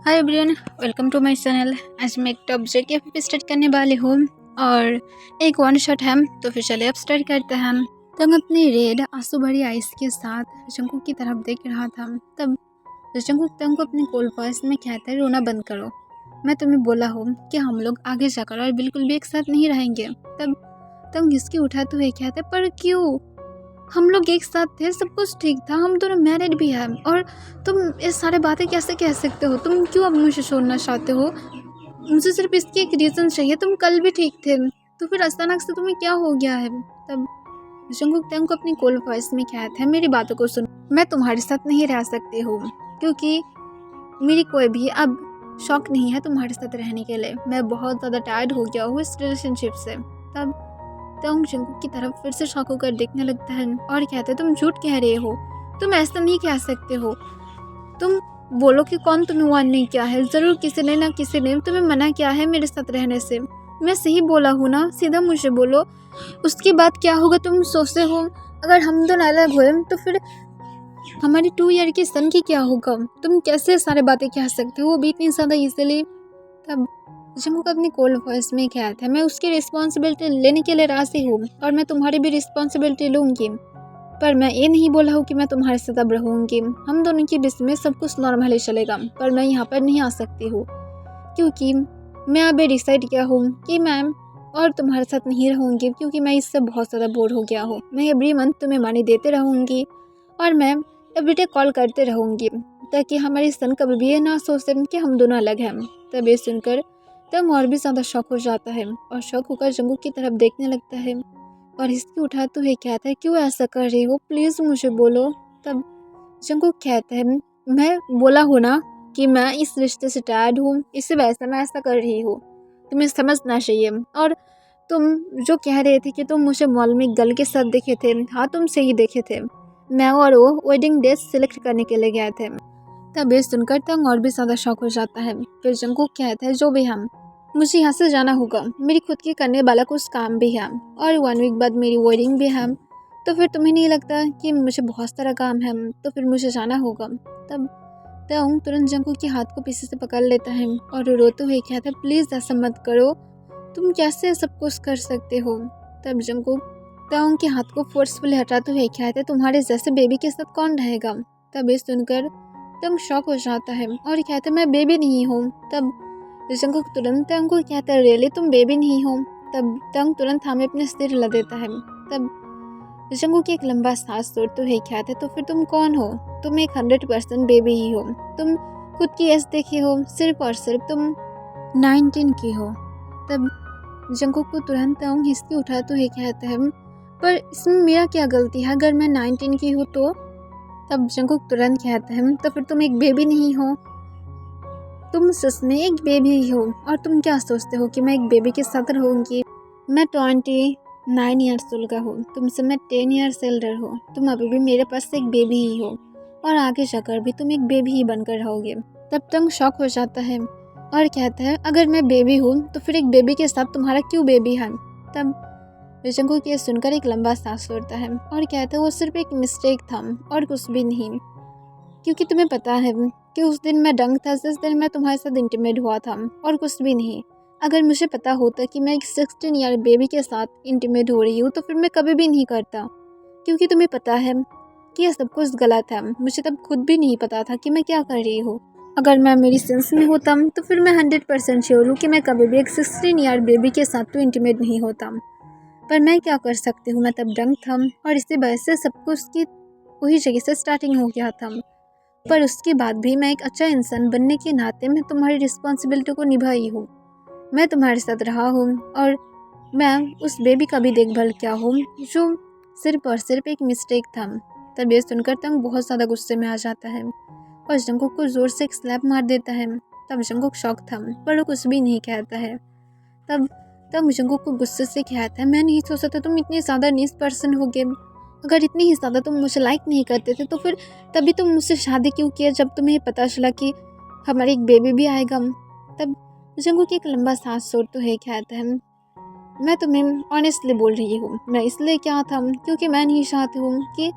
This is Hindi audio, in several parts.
Hi everyone, welcome to my channel. आज मैं एक टॉप जेके स्टार्ट करने वाली हूँ और एक वन शॉट है। तो फिर चलिए अब स्टार्ट करते हैं। तब अपनी रेड आंसू भरी आइस के साथ जंकुक की तरफ देख रहा था। तब जंकुक तंग को अपने कोल्ड वॉइस में कहता है, रोना बंद करो। मैं तुम्हें बोला हूँ कि हम लोग आगे जाकर और बिल्कुल भी एक साथ नहीं रहेंगे। तब तंग घिसकी उठा तो है, कहते पर क्यों? हम लोग एक साथ थे, सब कुछ ठीक था, हम दोनों मैरिड भी हैं और तुम ये सारे बातें कैसे कह सकते हो? तुम क्यों अब मुझे छोड़ना चाहते हो? मुझे सिर्फ इसकी एक रीज़न चाहिए। तुम कल भी ठीक थे, तो फिर अचानक से तुम्हें क्या हो गया है? तब जंगकुक तंग को अपनी कोल्ड वॉइस में कहता है, मेरी बातों को सुन। मैं तुम्हारे साथ नहीं रह सकती हूँ क्योंकि मेरी कोई भी अब शौक नहीं है तुम्हारे साथ रहने के लिए। मैं बहुत ज़्यादा टायर्ड हो गया हूँ इस रिलेशनशिप से। तब तंग जंकुक की तरफ फिर से शौक होकर देखने लगता है और कहता है, तुम झूठ कह रहे हो, तुम ऐसा नहीं कह सकते हो। तुम बोलो कि कौन तुम्हें वार्निंग किया है? जरूर किसी ने ना किसी ने तुम्हें मना किया है मेरे साथ रहने से। मैं सही बोला हूँ ना? सीधा मुझे बोलो, उसके बाद क्या होगा तुम सोचते हो? अगर हम दोनों अलग हुए तो फिर हमारी 2 ईयर की सन की क्या होगा? तुम कैसे सारे बातें कह सकते हो, वो भी इतनी ज़्यादा इजीली? तब जंकुक अपनी कोल्ड वॉइस में क्या था, मैं उसकी रिस्पॉन्सिबिलिटी लेने के लिए राजी हूँ और मैं तुम्हारी भी रिस्पॉन्सिबिलिटी लूँगी, पर मैं ये नहीं बोला हूँ कि मैं तुम्हारे साथ अब रहूँगी। हम दोनों के बीच में सब कुछ नॉर्मली चलेगा, पर मैं यहाँ पर नहीं आ सकती हूँ क्योंकि मैं अभी डिसाइड किया हूँ कि मैं और तुम्हारे साथ नहीं रहूँगी क्योंकि मैं इससे बहुत ज़्यादा बोर हो गया हूँ। मैं एवरी मंथ तुम्हें मनी देते रहूँगी और मैं एवरीडे कॉल करते रहूँगी ताकि हमारी सन कभी भी ये ना सोचे कि हम दोनों अलग हैं। तब ये सुनकर तब और भी ज़्यादा शौक हो जाता है और शौक होकर जंकुक की तरफ देखने लगता है और हिचकी उठाते हुए कहता है, क्यों ऐसा कर रही हो? प्लीज़ मुझे बोलो। तब जंकुक कहता है, मैं बोला हूँ ना कि मैं इस रिश्ते से टायर्ड हूँ, इसी वजह से मैं ऐसा कर रही हूँ। तुम्हें समझना चाहिए। और तुम जो कह रहे थे कि तुम मुझे मॉल में गर्ल के साथ देखे थे, हाँ तुम सही देखे थे। मैं और वो वेडिंग डेट सिलेक्ट करने के लिए गए थे। तब ये सुनकर तंग और भी ज़्यादा शौक हो जाता है। फिर जंकुक कहता है, जो भी हम मुझे यहाँ से जाना होगा, मेरी खुद की करने वाला कुछ काम भी है और 1 वीक बाद मेरी वेडिंग भी है। तो फिर तुम्हें नहीं लगता कि मुझे बहुत सारा काम है, तो फिर मुझे जाना होगा? तब तंग तुरंत जंकुक के हाथ को पीछे से पकड़ लेता है और रोते हुए कहता है, प्लीज़ ऐसा मत करो, तुम कैसे सब कुछ कर सकते हो? तब जंकुक तंग के हाथ को फोर्सफुली हटाते हुए कहता है, तुम्हारे जैसे बेबी के साथ कौन रहेगा? तब ये सुनकर तंग शॉक हो जाता है और कहता है, मैं बेबी नहीं हूँ। तब जंकुक तुरंत तंग को कहता है, रियली तुम बेबी नहीं हो? तब तंग तुरंत हमें अपने सिर हिला देता है। तब जंकुक एक लंबा सांस छोड़ते हुए कहता है, तो फिर तुम कौन हो? तुम एक 100% बेबी ही हो। तुम खुद की एज देखी हो, सिर्फ और सिर्फ तुम 19 की हो। तब जंकुक को तुरंत तंग हिचकी उठाते हुए कहता है, पर इसमें मेरा क्या गलती है अगर मैं 19 की हूँ तो? तब जंकुक तुरंत कहता है, तो फिर तुम एक बेबी नहीं हो, तुम सच में एक बेबी ही हो। और तुम क्या सोचते हो कि मैं एक बेबी के साथ रहूँगी? मैं 29 ईयर्स ओल्ड का हूँ, तुमसे मैं 10 ईयर्स एल्डर हूँ। तुम अभी भी मेरे पास एक बेबी ही हो और आगे जाकर भी तुम एक बेबी ही बनकर रहोगे। तब तंग शॉक हो जाता है और कहता है, अगर मैं बेबी हूँ तो फिर एक बेबी के साथ तुम्हारा क्यों बेबी है? तब जंकुक ये सुनकर एक लंबा सांस छोड़ता है और कहता है, वो सिर्फ एक मिस्टेक था और कुछ भी नहीं। क्योंकि तुम्हें पता है कि उस दिन मैं डंग था जिस दिन मैं तुम्हारे साथ इंटीमेट हुआ था, और कुछ भी नहीं। अगर मुझे पता होता कि मैं एक 16 ईयर बेबी के साथ इंटीमेट हो रही हूँ तो फिर मैं कभी भी नहीं करता। क्योंकि तुम्हें पता है कि यह सब कुछ गलत है। मुझे तब खुद भी नहीं पता था कि मैं क्या कर रही हूँ। अगर मैं मेरी सेंस में होता तो फिर मैं 100% श्योर हूँ कि मैं कभी भी एक 16 ईयर बेबी के साथ तो इंटीमेट नहीं होता। पर मैं क्या कर सकती हूँ, मैं तब डंग था और इसी वजह से सब कुछ की वही जगह से स्टार्टिंग हो गया था। पर उसके बाद भी मैं एक अच्छा इंसान बनने के नाते मैं तुम्हारी रिस्पॉन्सिबिलिटी को निभाई हूँ। मैं तुम्हारे साथ रहा हूँ और मैं उस बेबी का भी देखभाल किया हूँ जो सिर्फ और सिर्फ एक मिस्टेक था। तब ये सुनकर तंग बहुत ज़्यादा गुस्से में आ जाता है और जंकुक को ज़ोर से एक स्लैप मार देता है। तब जंकुक शॉक था पर वो कुछ भी नहीं कहता है। तब तब जंकुक को गुस्से से कहता है, मैं नहीं सोचा था तुम इतने ज़्यादा नीच पर्सन होगे। अगर इतनी ही ज़्यादा तुम मुझे लाइक नहीं करते थे तो फिर तभी तुम मुझसे शादी क्यों किया जब तुम्हें पता चला कि हमारे एक बेबी भी आएगा? तब जंकुक एक लंबा सांस छोड़ते हुए कहता है, मैं तुम्हें ऑनेस्टली बोल रही हूँ, मैं इसलिए क्या था क्योंकि मैं नहीं चाहती हूँ कि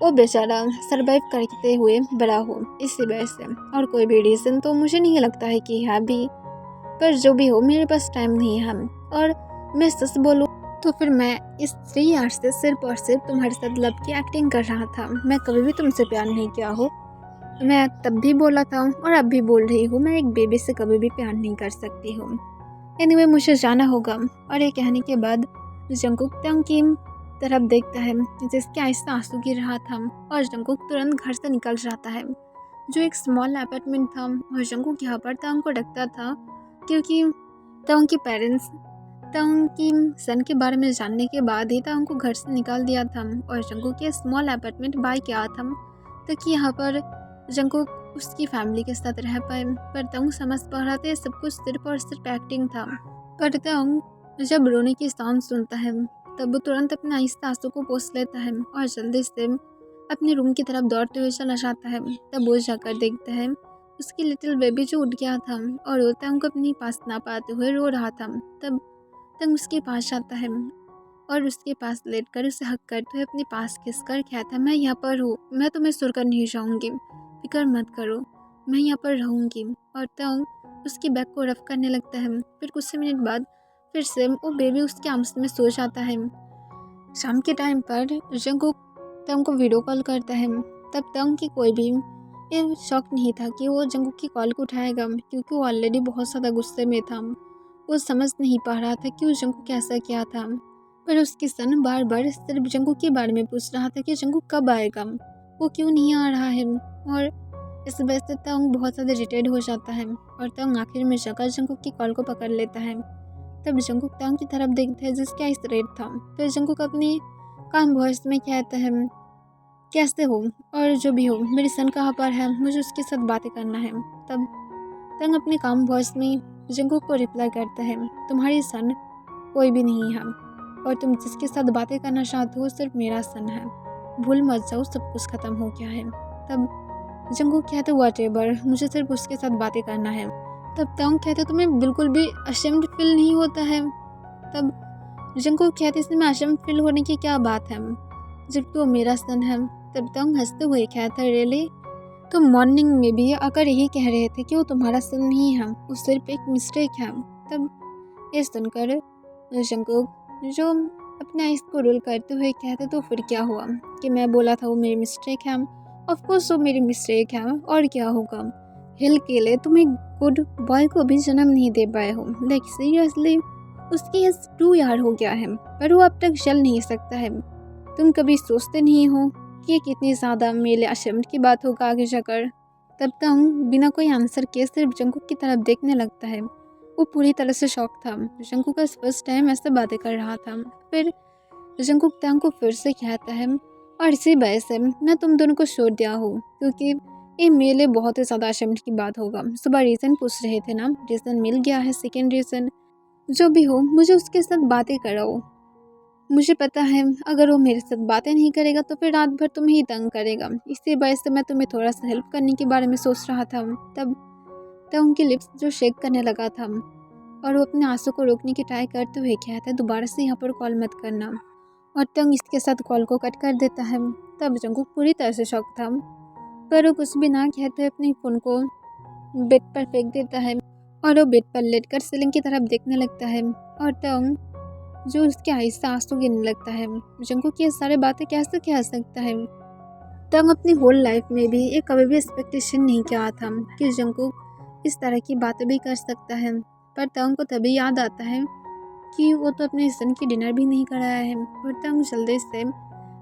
वो बेचारा सरवाइव करते हुए बड़ा हो इसी वजह से, और कोई भी रीज़न तो मुझे नहीं लगता है कि है भी। पर जो भी हो, मेरे पास टाइम नहीं है, और मैं सच बोलूँ तो फिर मैं इस 3 ईयर्स से सिर्फ और सिर्फ तुम्हारे साथ लव की एक्टिंग कर रहा था। मैं कभी भी तुमसे प्यार नहीं किया हो। मैं तब भी बोला था और अब भी बोल रही हूँ, मैं एक बेबी से कभी भी प्यार नहीं कर सकती हूँ। एनीवे मुझे जाना होगा। और ये कहने के बाद जंकुक तंग की तरफ देखता है जिसके आँख से आंसू गिर रहा था, और जंकुक तुरंत घर से निकल जाता है। जो एक स्मॉल अपार्टमेंट था और जंकुक यहाँ पर तंग को रखता था, क्योंकि तंग के पेरेंट्स तंग की सन के बारे में जानने के बाद ही तंग को घर से निकाल दिया था, और जंकुक के स्मॉल अपार्टमेंट बाय किया था ताकि यहाँ पर जंकुक उसकी फैमिली के साथ रह पाए। पर तंग समझ पा रहा था सब कुछ सिर्फ और सिर्फ एक्टिंग था। पर तंग जब रोने की साउंड सुनता है तब वो तुरंत अपने आहिस्ता आंसू को पोंछ लेता है और जल्दी से अपने रूम की तरफ दौड़ते हुए चला जाता है। तब वो जाकर देखता है उसकी लिटिल बेबी जो उठ गया था और वो तंग को अपने पास ना पाते हुए रो रहा था। तब तंग उसके पास जाता है और उसके पास लेटकर उसे हक करते हुए अपने पास खिसकर कहता है, मैं यहाँ पर हूँ, मैं तुम्हें छोड़कर नहीं जाऊँगी, फिक्र मत करो, मैं यहाँ पर रहूँगी। और तंग उसकी बैग को रफ करने लगता है। फिर कुछ मिनट बाद फिर से वो बेबी उसके आर्म्स में सो जाता है। शाम के टाइम पर जंकुक तंग को वीडियो कॉल करता है। तब तंग की कोई भी ये शौक नहीं था कि वो जंकुक की कॉल को उठाएगा, क्योंकि वो ऑलरेडी बहुत ज़्यादा गुस्से में था। वो समझ नहीं पा रहा था कि वो जंकुक कैसा किया था। पर उसकी सन बार बार सिर्फ जंकुक के बारे में पूछ रहा था कि जंकुक कब आएगा, वो क्यों नहीं आ रहा है। और इस वजह से तंग बहुत ज़्यादा इरिटेट हो जाता है और तंग आखिर में जाकर जंकुक की कॉल को पकड़ लेता है। तब जंकुक तंग की तरफ देखता है जिसका आइस रेड था। फिर जंकुक अपनी काम वॉइस में कहता है, कैसे हो और जो भी हो, मेरी सन कहाँ पर है, मुझे उसके साथ बातें करना है। तब तंग अपने काम वॉइस में जंकुक को रिप्लाई करता है, तुम्हारी सन कोई भी नहीं है और तुम जिसके साथ बातें करना चाहते हो सिर्फ मेरा सन है, भूल मत जाओ, सब कुछ खत्म हो गया है। तब जंकुक कहते व्हाटएवर, मुझे सिर्फ उसके साथ बातें करना है। तब तंग कहते तुम्हें बिल्कुल भी अशेम्ड फील नहीं होता है। तब जंकुक कहते इसमें अशेम्ड फील होने की क्या बात है, जबकि वो मेरा सन है। तब तंग हंसते हुए कहता रियली, तो मॉर्निंग में भी आकर यही कह रहे थे कि वो तुम्हारा सन नहीं है, वो सिर्फ एक मिस्टेक है। तब ये सुनकर जंकुक जो अपने आइस को रोल करते हुए कहते तो फिर क्या हुआ कि मैं बोला था वो मेरी मिस्टेक है, ऑफकोर्स वो मेरी मिस्टेक है, और क्या होगा, हिल के लिए तुम एक गुड बॉय को भी जन्म नहीं दे पाए हो। लाइक सीरियसली, उसकी एज 2 ईयर हो गया है पर वो अब तक चल नहीं सकता है। तुम कभी सोचते नहीं हो कि ये कितनी ज़्यादा मेले अशेम्ड की बात होगा आगे जाकर। तब तंग बिना कोई आंसर के सिर्फ जंकुक की तरफ देखने लगता है। वो पूरी तरह से शॉक था, जंकुक का फर्स्ट टाइम ऐसे बातें कर रहा था। फिर जंकुक तंग को फिर से कहता है, और इसी वजह से मैं तुम दोनों को छोड़ दिया हूँ, क्योंकि ये मेले बहुत ही ज़्यादा अशेम्ड की बात होगा। सुबह रीज़न पूछ रहे थे ना, रीज़न मिल गया है, सेकेंड रीज़न जो भी हो, मुझे उसके साथ बातें कराओ। मुझे पता है अगर वो मेरे साथ बातें नहीं करेगा तो फिर रात भर तुम्हें ही तंग करेगा, इसी वजह से मैं तुम्हें थोड़ा सा हेल्प करने के बारे में सोच रहा था। तब उनकी लिप्स जो शेक करने लगा था और वो अपने आंसू को रोकने की ट्राई करते हुए कहता है, दोबारा से यहाँ पर कॉल मत करना, और तंग इसके साथ कॉल को कट कर देता है। तब जंकुक पूरी तरह से शॉक था, पर वो कुछ भी ना कहते हुए अपने फ़ोन को बेड पर फेंक देता है और वो बेड पर लेटकर सीलिंग की तरफ देखने लगता है। और तंग जो उसके आइस से आंसू गिरने लगता है। जंकुक ये सारी बातें कैसे कह सकता है। तंग अपनी होल लाइफ में भी एक कभी भी एक्सपेक्टेशन नहीं किया था कि जंकुक इस तरह की बातें भी कर सकता है। पर तंग को तभी याद आता है कि वो तो अपने सन की डिनर भी नहीं कराया है। और तंग जल्दी से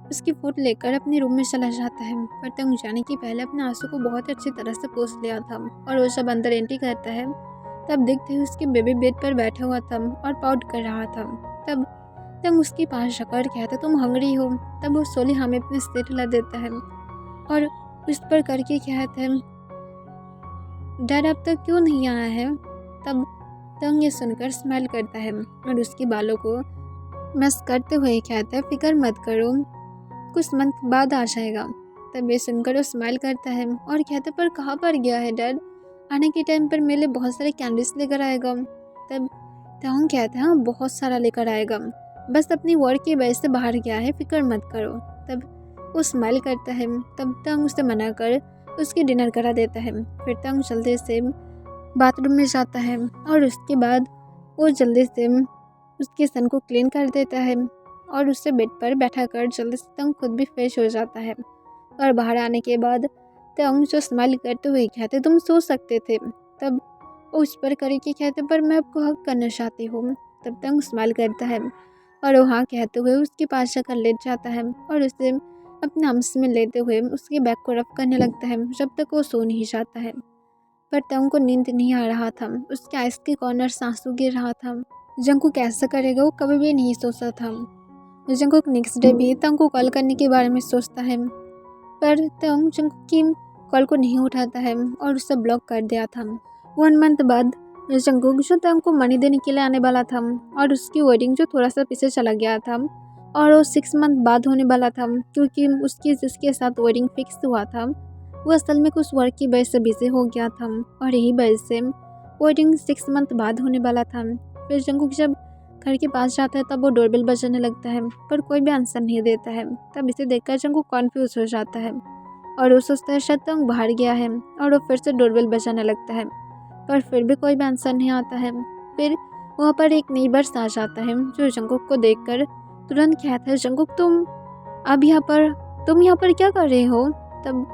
उसकी फूड लेकर अपने रूम में चला जाता है। पर तंग जाने के पहले अपने आंसू को बहुत अच्छी तरह से पोंछ लिया था, और वो जब अंदर एंट्री करता है तब देखते हुए उसके बेबी बेड पर बैठा हुआ था और पाउट कर रहा था। तब तंग उसके पास जाकर कहता, तुम हंगरी हो। तब वो सोली हमें अपने स्टेट ला देता है और उस पर करके कहता है, डैड अब तक क्यों नहीं आया है। तब तंग ये सुनकर स्माइल करता है और उसके बालों को मस करते हुए कहता है, फिक्र मत करो, कुछ मंथ बाद आ जाएगा। तब ये सुनकर वो स्माइल करता है और कहता, पर कहाँ पर गया है डैड, आने के टाइम पर मेरे लिए बहुत सारे कैंडल्स लेकर आएगा। तब तंग कहता है, हाँ बहुत सारा लेकर आएगा, बस अपनी वर्क की वजह से बाहर गया है, फिक्र मत करो। तब वो स्माइल करता है। तब तंग उसे मना कर उसकी डिनर करा देता है। फिर तंग जल्दी से बाथरूम में जाता है और उसके बाद वो जल्दी से उसके सन को क्लीन कर देता है और उससे बेड पर बैठा कर जल्दी से तंग खुद भी फ्रेश हो जाता है। और बाहर आने के बाद तंग जो स्माइल करते हुए कहते तुम सो सकते थे। तब वो उस पर करके कहते पर मैं आपको हक करना चाहती हूँ। तब तंग स्माइल करता है और वो हाँ कहते हुए उसके पास जाकर लेट जाता है और उसे अपने आर्म्स में लेते हुए उसके बैक को रफ करने लगता है जब तक वो सो नहीं जाता है। पर तंग को नींद नहीं आ रहा था। उसके आइस के कॉर्नर से आंसू गिर रहा था। जंगकुक कैसा करेगा वो कभी भी नहीं सोचा था। जंगकुक नेक्स्ट डे भी तंग को कॉल करने के बारे में सोचता है पर तंग जंगकुक की कॉल को नहीं उठाता है और उसे ब्लॉक कर दिया था। 1 मंथ बाद जंगकुक जो तंग को मनी देने के लिए आने वाला था और उसकी वेडिंग जो थोड़ा सा पीछे चला गया था और वो 6 मंथ बाद होने वाला था क्योंकि उसकी जिसके साथ वेडिंग फिक्स हुआ था वो असल में कुछ वर्क की वजह से बिजी हो गया था और यही वजह से वेडिंग 6 मंथ बाद होने वाला था। फिर जंगकुक जब घर के पास जाता है तब वो डोरबेल बजाने लगता है पर कोई भी आंसर नहीं देता है। तब इसे देखकर जंगकुक कॉन्फ्यूज हो जाता है और वो सोचता है शायद तंग बाहर गया है और वो फिर से डोरबेल बजाने लगता है पर फिर भी कोई भी आंसर नहीं आता है। फिर वहाँ पर एक नेबर्स आ जाता है जो जंगकुक को देखकर तुरंत कहता है जंगकुक तुम यहाँ पर क्या कर रहे हो। तब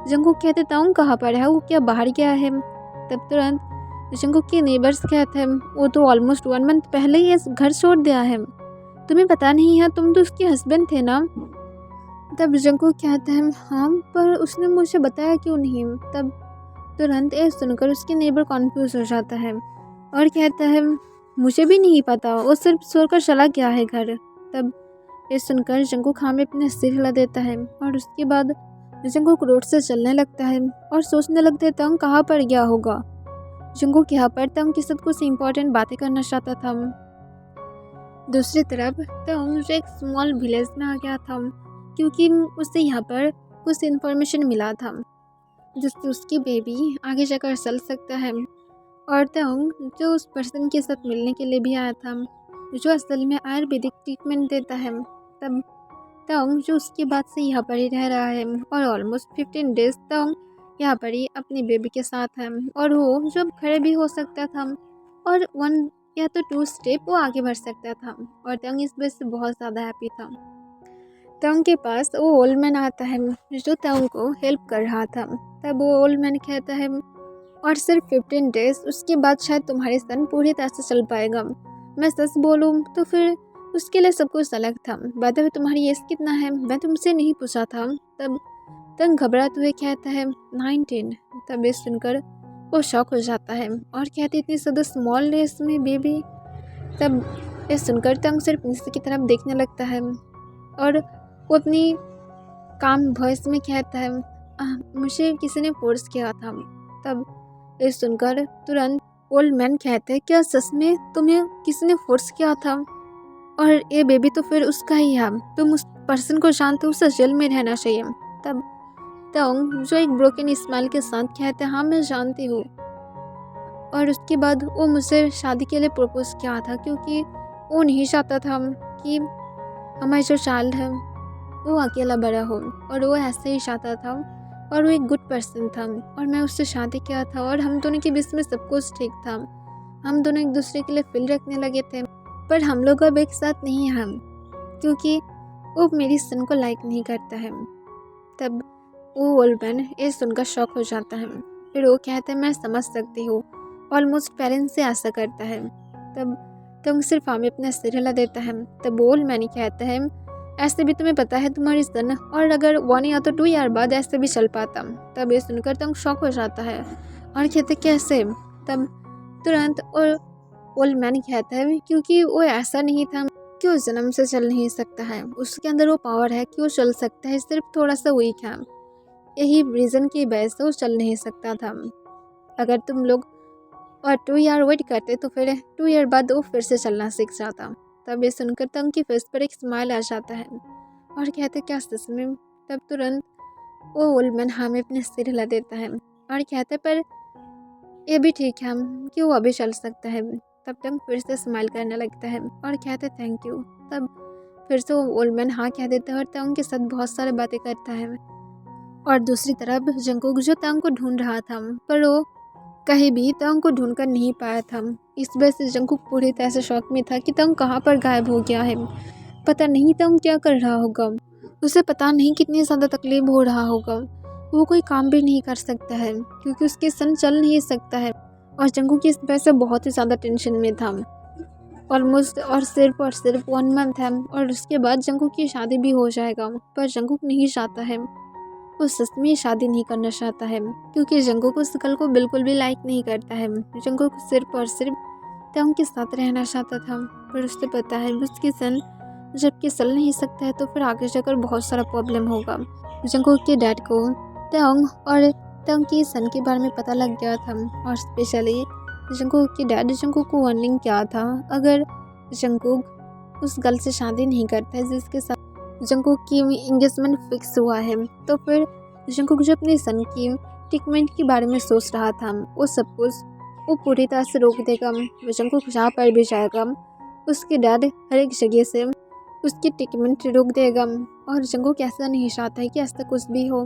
जंगकुक कहते तंग कहाँ पर है वो क्या बाहर गया है। तब तुरंत जंगकुक के नेबर्स कहते हैं वो तो ऑलमोस्ट 1 मंथ पहले ही इस घर छोड़ दिया है। तुम्हें पता नहीं है तुम तो उसके हस्बैंड थे ना। तब जंगकुक कहता है हाँ पर उसने मुझे बताया क्यों नहीं। तब तुरंत ये सुनकर उसके नेबर कॉन्फ्यूज हो जाता है और कहता है मुझे भी नहीं पता वो सिर्फ सोकर चला गया है घर। तब ये सुनकर जंगकुक हाँ में अपने सिर हिला देता है और उसके बाद जंगकुक रोड से चलने लगता है और सोचने लगता है तंग कहाँ पर गया होगा। जंगकुक यहाँ पर तंग के साथ कुछ इम्पोर्टेंट बातें करना चाहता था। दूसरी तरफ तंग जो एक स्मॉल विलेज में आ गया था क्योंकि उसे यहाँ पर कुछ इन्फॉर्मेशन मिला था जिससे उसकी बेबी आगे जाकर चल सकता है। और तंग जो उस पर्सन के साथ मिलने के लिए भी आया था जो असल में आयुर्वेदिक ट्रीटमेंट देता है। तब तंग जो उसके बाद से यहाँ पर ही रह रहा है और ऑलमोस्ट 15 डेज तंग यहाँ पर ही अपनी बेबी के साथ है और वो जब खड़े भी हो सकता था और 1 या तो 2 स्टेप वो आगे बढ़ सकता था और तंग इस वजह से बहुत ज़्यादा हैप्पी था। तंग के पास वो ओल्ड मैन आता है जो तंग को हेल्प कर रहा था। तब वो ओल्ड मैन कहता है और सिर्फ 15 डेज उसके बाद शायद तुम्हारे सन पूरी तरह से चल पाएगा। मैं सच बोलूँ तो फिर उसके लिए सब कुछ अलग था। बात है तुम्हारी एज कितना है मैं तुमसे नहीं पूछा था। तब तंग घबराते हुए कहता है 19। तब ये सुनकर वो शॉक हो जाता है और कहती इतनी ज़्यादा स्मॉल एज में बेबी। तब ये सुनकर तंग सिर्फ नीचे की तरफ देखने लगता है और वो अपनी काम वॉइस में कहता है मुझे किसी ने फोर्स किया था। तब ये सुनकर तुरंत ओल्ड मैन कहते हैं क्या सच में तुम्हें किसी ने फोर्स किया था और ये बेबी तो फिर उसका ही है। तुम उस पर्सन को जानते हो उसे जेल में रहना चाहिए। तब तंग जो एक ब्रोकन स्माइल के साथ कहते हैं हाँ मैं जानती हूँ। और उसके बाद वो मुझसे शादी के लिए प्रपोज किया था क्योंकि वो नहीं चाहता था कि हमारा जो चाइल्ड है वो अकेला बड़ा हो और वो ऐसे ही चाहता था और वो एक गुड पर्सन था और मैं उससे शादी किया था और हम दोनों के बीच में सब कुछ ठीक था। हम दोनों एक दूसरे के लिए फील रखने लगे थे पर हम लोग अब एक साथ नहीं हैं क्योंकि वो मेरी सन को लाइक नहीं करता है। तब वो ओल्ड मैन ये सुनकर शॉक हो जाता है। फिर वो कहता है मैं समझ सकती हूँ ऑलमोस्ट पेरेंट्स से ऐसा करता है। तब सिर्फ हमें अपना सिर हिला देता है। तब ओल्ड मैन कहता है ऐसे भी तुम्हें पता है तुम्हारी सन और अगर 1 या तो 2 ईयर बाद ऐसे भी चल पाता। तब ये सुनकर तंग शॉक हो जाता है और कहते कैसे। तब तुरंत और ओल्ड मैन कहता है क्योंकि वो ऐसा नहीं था कि वो जन्म से चल नहीं सकता है। उसके अंदर वो पावर है कि वो चल सकता है सिर्फ थोड़ा सा वीक है। यही रीज़न की वजह से वो चल नहीं सकता था। अगर तुम लोग और 2 ईयर वेट करते तो फिर 2 ईयर बाद वो फिर से चलना सीख जाता। तब ये सुनकर तंग की फेस पर एक स्माइल आ जाता है और कहते क्या सच में। तब तुरंत वो ओल्ड मैन हाँ में अपने सिर हिला देता है और कहते पर ये भी ठीक है कि वो अभी चल सकता है। तब तंग फिर से स्माइल करने लगता है और कहते थैंक यू। तब फिर से वो ओल्ड मैन हाँ कह देता है और तंग के साथ बहुत सारी बातें करता है। और दूसरी तरफ जंगकुक जो तंग को ढूंढ रहा था, पर वो कहीं भी तंग को ढूंढ कर नहीं पाया था। इस वजह से जंगकुक पूरी तरह से शॉक में था कि तंग कहाँ पर गायब हो गया है। पता नहीं तंग क्या कर रहा होगा, उसे पता नहीं कितनी ज़्यादा तकलीफ हो रहा होगा। वो कोई काम भी नहीं कर सकता है क्योंकि उसके सन चल नहीं सकता है। और जंगकुक इस वजह से बहुत ही ज़्यादा टेंशन में था ऑलमोस्ट। और सिर्फ 1 मंथ है और उसके बाद जंगकुक की शादी भी हो जाएगा। पर जंगकुक नहीं चाहता है, वो सच में शादी नहीं करना चाहता है क्योंकि जंगकुक उस गर्ल को बिल्कुल भी लाइक नहीं करता है। जंगकुक सिर्फ तंग के साथ रहना चाहता था, पर उसे पता है उसकी सन जबकि चल नहीं सकता है तो फिर आगे जाकर बहुत सारा प्रॉब्लम होगा। जंगकुक के डैड को तंग और तंग की सन के बारे में पता लग गया था और स्पेशली जंगकुक के डैड जंगकुक को वार्निंग किया था, अगर जंगकुक उस गर्ल से शादी नहीं करता है जिसके साथ जंगकुक की एंगेजमेंट फिक्स हुआ है, तो फिर जंगकुक जो अपने सन की ट्रीटमेंट के बारे में सोच रहा था वो सब कुछ वो पूरी तरह से रोक देगा। जंगकुक जहाँ पर भी जाएगा उसके डैड हर एक जगह से उसकी ट्रीटमेंट रोक देगा। और जंगकुक ऐसा नहीं चाहता है कि ऐसा कुछ भी हो।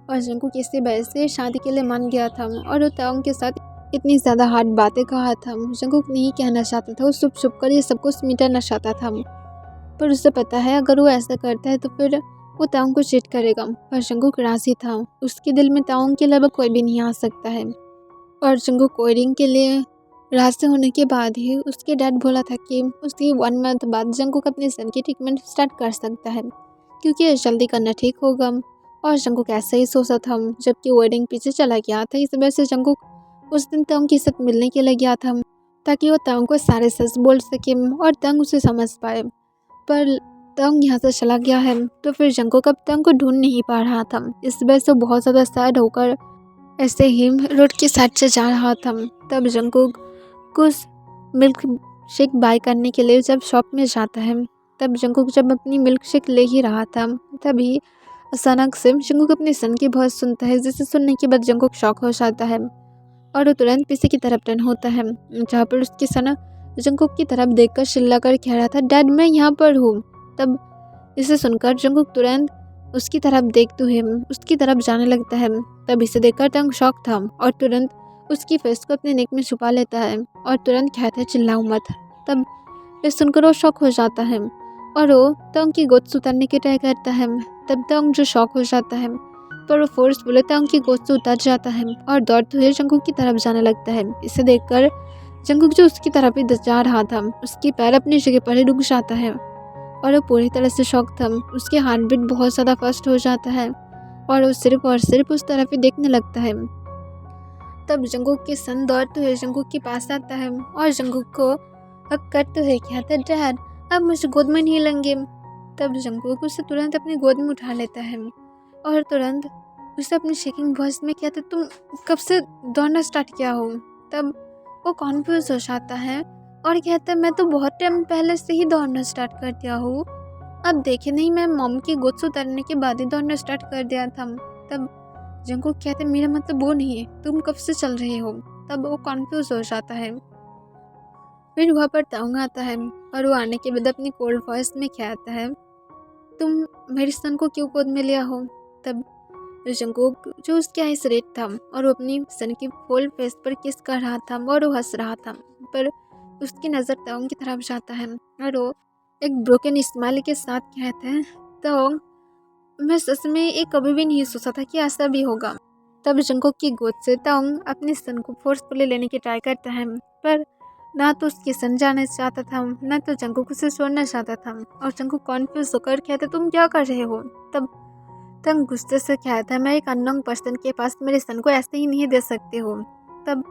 और जंगकुक इसी वजह से शादी के लिए मान गया था और वो तंग के साथ इतनी ज़्यादा हार्ड बातें कहा था। जंगकुक नहीं कहना चाहता था, वो छुप कर ये सब कुछ मिटाना चाहता था, पर उसे पता है अगर वो ऐसा करता है तो फिर वो ताओंग को चीट करेगा। पर जंगकुक राजी था, उसके दिल में ताओंग के अलावा कोई भी नहीं आ सकता है। और जंगकुक कोडिंग के लिए रास्ते होने के बाद ही उसके डैड बोला था कि उसकी 1 मंथ बाद जंगकुक अपने सन की ट्रीटमेंट स्टार्ट कर सकता है क्योंकि ये जल्दी करना ठीक होगा। और जंगकुक ऐसा ही सोचा था, जबकि वेडिंग पीछे चला गया था। इस वजह से जंगकुक उस दिन ताओंग के साथ मिलने के लिए गया था ताकि वो ताओंग को सारे सच बोल सके और ताओंग उसे समझ पाए। पर तंग यहाँ से चला गया है तो फिर जंगकुक अब तंग को ढूंढ नहीं पा रहा था। इस वजह से बहुत ज़्यादा सैड होकर ऐसे ही रोड की साइड से जा रहा था। तब जंगकुक कुछ मिल्क शेक बाय करने के लिए जब शॉप में जाता है, तब जंगकुक जब अपनी मिल्क शेक ले ही रहा था तभी अचानक से जंगकुक अपनी सन की आवाज़ सुनता है, जिसे सुनने के बाद जंगकुक शॉक हो जाता है और वो तुरंत पीछे की तरफ टर्न होता है, जहाँ पर उसकी सन जंगकुक की तरफ देखकर चिल्लाकर कह रहा था, डैड मैं यहाँ पर हूँ। तब इसे सुनकर जंगकुक तुरंत उसकी तरफ देखते हुए उसकी तरफ जाने लगता है। तब इसे देखकर तंग शॉक था और तुरंत उसकी फेस को अपने नेक में छुपा लेता है और तुरंत कहता है चिल्लाओ मत। तब ये सुनकर वो शॉक हो जाता है और वो तंग की गोद से उतरने की ट्राई करता है। तब तंग जो शॉक हो जाता है पर वो फोर्सफुली तंग की गोद से उतर जाता है और दौड़ते हुए जंगकुक की तरफ जाने लगता है। इसे देखकर जंगकुक जो उसकी तरफ ही जा रहा था उसकी पैर अपनी जगह पर ही रुक जाता है और वो पूरी तरह से शॉक था। उसके हार्ट बीट बहुत ज़्यादा फास्ट हो जाता है और वो सिर्फ उस तरफ ही देखने लगता है। तब जंगकुक के सन दौड़ते हुए जंगकुक के पास आता है और जंगकुक को हक करते हुए कहता है, डैड अब मुझे गोद में नहीं लेंगे। तब जंगकुक उसे तुरंत अपनी गोद में उठा लेता है और तुरंत उसे अपनी शेकिंग वॉइस में कहते, तुम कब से दौड़ना स्टार्ट किया हो। तब वो कॉन्फ्यूज हो जाता है और कहता है, मैं तो बहुत टाइम पहले से ही दौड़ना स्टार्ट कर दिया हूँ। अब देखे नहीं, मैं मॉम की गोद से उतरने के बाद ही दौड़ना स्टार्ट कर दिया था। तब जंगकुक कहते हैं, मेरा मतलब वो नहीं है, तुम कब से चल रहे हो। तब वो कॉन्फ्यूज हो जाता है। फिर वहाँ पर ताओंग आता है और वो आने के बाद अपनी कोल्ड वॉइस में कहता है, तुम मेरे सन को क्यों गोद में लिया हो। तब जंगकुक जो उसके आइस रेड था और वो अपनी सन की फुल फेस पर किस कर रहा था और वो हंस रहा था, पर उसकी नज़र ताओंग की तरफ जाता है और वो एक ब्रोकन स्माइल के साथ कहते हैं, ताओंग मैं सच में ये कभी भी नहीं सोचा था कि ऐसा भी होगा। तब जंगकुक की गोद से ताओंग अपने सन को फोर्सफुली लेने की ट्राई करता है, पर ना तो उसकी सन जाना चाहता था ना तो जंगकुक उसे छोड़ना चाहता था। और जंगकुक कॉन्फ्यूज होकर कहते, तुम क्या कर रहे हो। तब तंग गुस्से से कहता है, मैं एक अननोन पर्सन के पास मेरे सन को ऐसे ही नहीं दे सकती हूँ। तब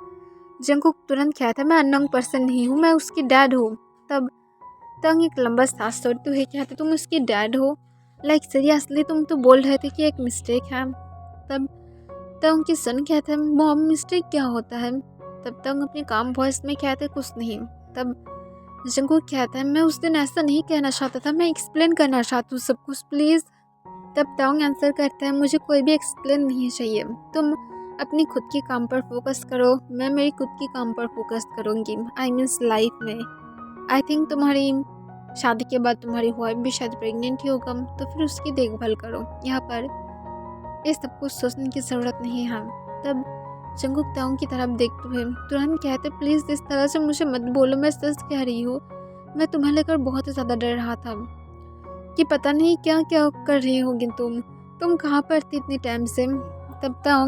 जंगकुक तुरंत कहता है, मैं अननोन पर्सन नहीं हूँ, मैं उसकी डैड हूँ। तब तंग एक लंबा सांस छोड़ते हुए कहते, तुम उसकी डैड हो, लाइक सीरियसली तुम तो बोल रहे थे कि एक मिस्टेक है। तब तंग की सन कहता है, मॉम मिस्टेक क्या होता है। तब तंग अपने काम वॉइस में कहते, कुछ नहीं। तब जंगकुक कहता है, मैं उस दिन ऐसा नहीं कहना चाहता था, मैं एक्सप्लेन करना चाहता हूँ सब कुछ, प्लीज़। तब ताओंग आंसर करता है, मुझे कोई भी एक्सप्लेन नहीं चाहिए, तुम अपनी खुद के काम पर फोकस करो, मैं मेरी खुद की काम पर फोकस करूँगी, आई मीन्स लाइफ में। आई थिंक तुम्हारी शादी के बाद तुम्हारी वाइफ भी शायद प्रेग्नेंट ही होगा, तो फिर उसकी देखभाल करो। यहाँ पर ये सब कुछ सोचने की ज़रूरत नहीं है। तब जंगकुक ताओं की तरफ देखते हुए तुरंत कहते, प्लीज़ इस तरह से मुझे मत बोलो, मैं सच कह रही हूँ। मैं तुम्हें लेकर बहुत ही ज़्यादा डर रहा था कि पता नहीं क्या क्या कर रही होगी तुम कहाँ पर थी इतने टाइम से। तब ताओ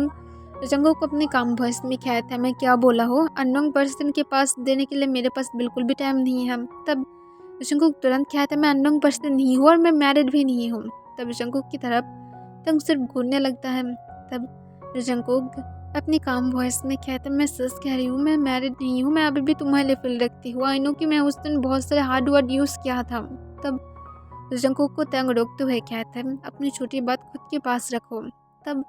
जंगकुक को अपने काम वॉइस में कहता है, मैं क्या बोला हो, अननोन पर्सन के पास देने के लिए मेरे पास बिल्कुल भी टाइम नहीं है। तब जंगकुक तुरंत कहता है, मैं अननोन पर्सन नहीं हूँ और मैं मैरिड भी नहीं हूँ। तब जंगकुक की तरफ तंग सिर्फ घूरने लगता है। तब जंगकुक अपनी काम वॉइस में कहता है, मैं सच कह रही हूँ, मैं मैरिड नहीं हूँ, मैं अभी भी तुम्हारे लिए फील रखती हूँ। आई नो कि मैं उस दिन बहुत सारे हार्ड वर्ड यूज़ किया था। तब जंगकुक को तंग रोकते हुए कहता है, अपनी छोटी बात खुद के पास रखो। तब